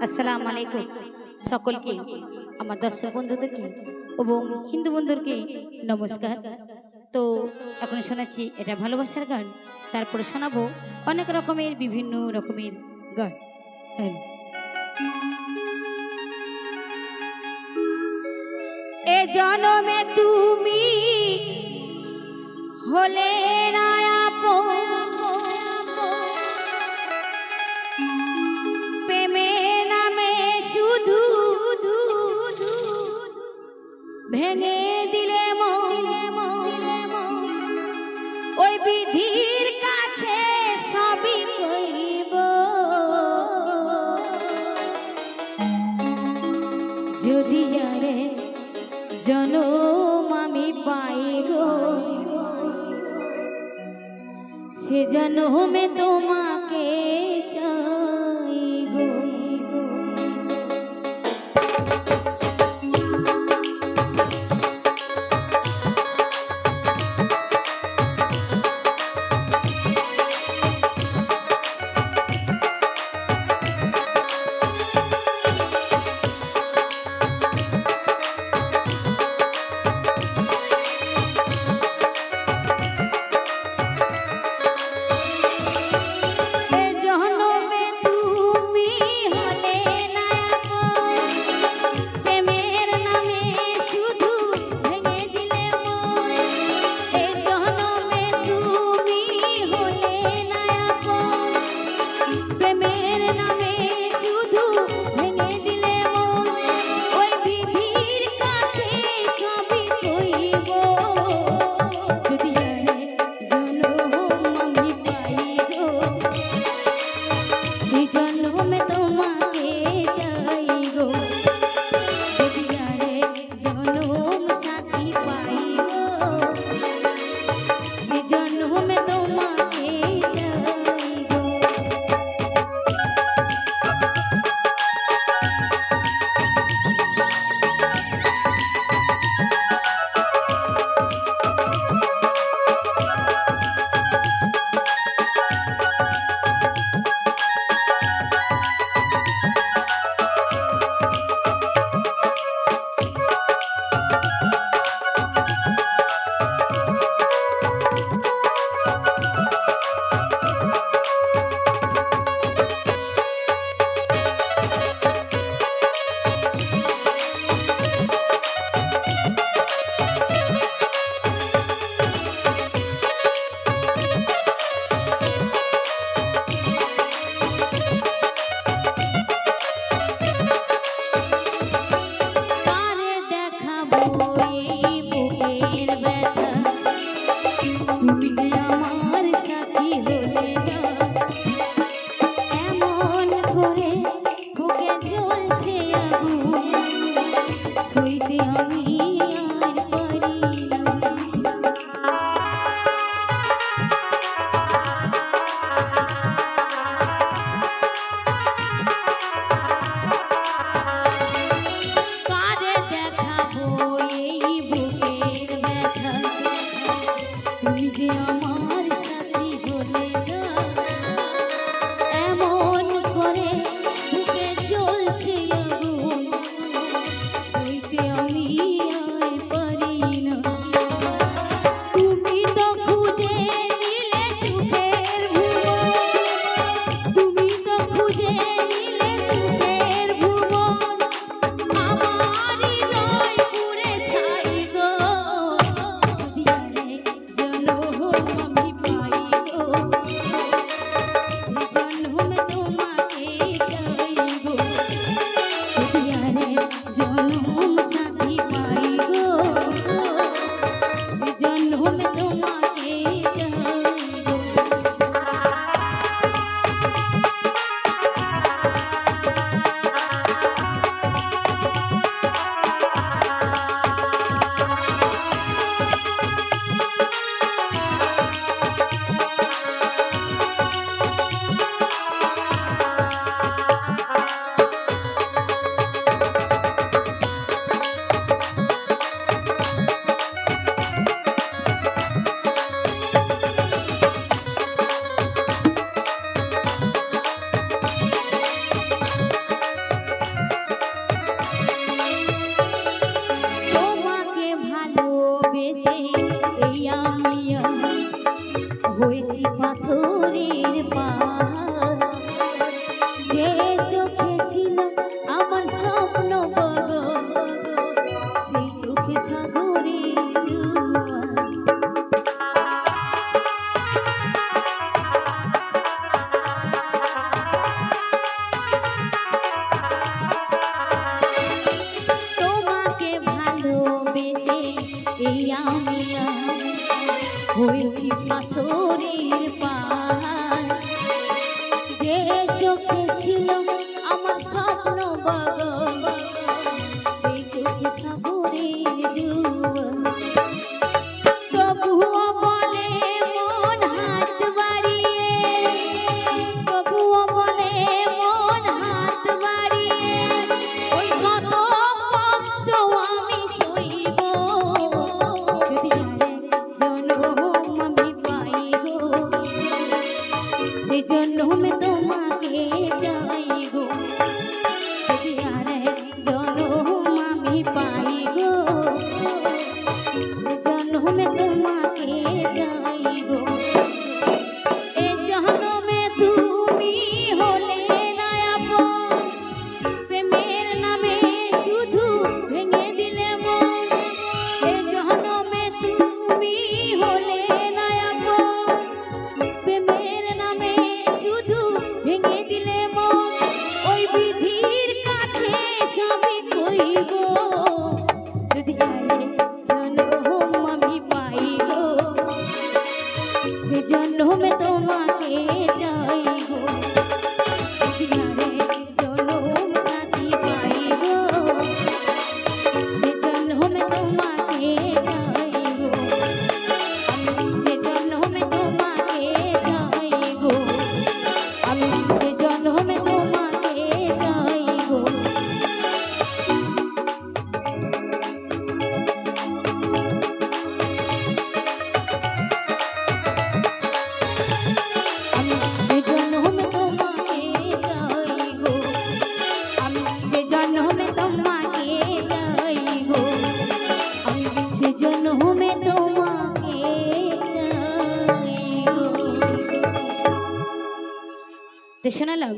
আসসালামু আলাইকুম সকলকে আমার দর্শক বন্ধুদেরকে এবং হিন্দু বন্ধুদেরকে নমস্কার। তো এখন শোনাচ্ছি এটা ভালোবাসার গান, তারপরে শোনাবো অনেক রকমের বিভিন্ন রকমের গান। হ্যাঁ, এ জনমে তুমি হলে না আপন, প্রেমে নামে শুধু ভেঙে দিলে মন, ওই বিধির কাছে সবই কইব। যদি আরে জনম আমি পাই গো, সে জনমে তোমাকে চাই গো। তুমি যে আমার সাথী হলে না। সেই জন্য আমি তোমাকে চাই গো যদি আর এক জনম আমি পাই গো সেই জন্য আমি তোমাকে চাই গো এই জনমে তুমি হলে না আপন প্রেমের নামে শুধু ভেঙে দিলে মন এই জনমে তুমি হলে না আপন প্রেমের নামে শুধু ভেঙে দিলে মন ওই বিধির কাছে সবই কইব যদি আরে জনম আমি পাই গো সেজন্যে তোমাকে চাই গো যদি আরে জনম সাথী পাই গো সেজন্যে তোমাকে চাই গো আমি সেজন্যে তোমাকে চাই গো আমি সেজন্যে তোমাকে চাই গো আমি সেজন্যে তোমাকে চাই গো আমি সেজন্যে তোমাকে চাই গো আমি সেজন্যে তোমাকে চাই গো। তো শোনালাম